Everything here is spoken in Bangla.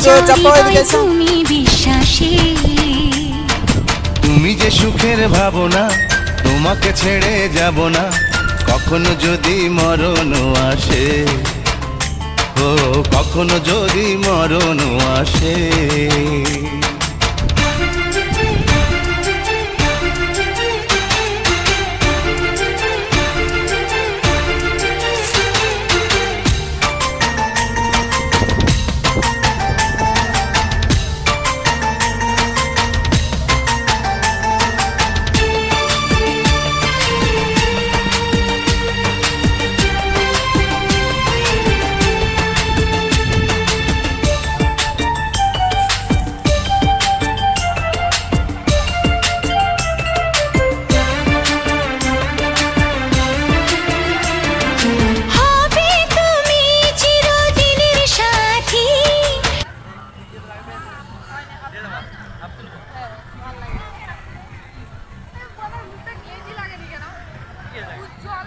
তুমি বিশ্বাসী, তুমি যে সুখের ভাবনা, তোমাকে ছেড়ে যাব না কখনো যদি মরণ আসে, ও কখনো যদি মরণ আসে। হবে তুমি চিরদিনের সাথী। উজ্জ্বল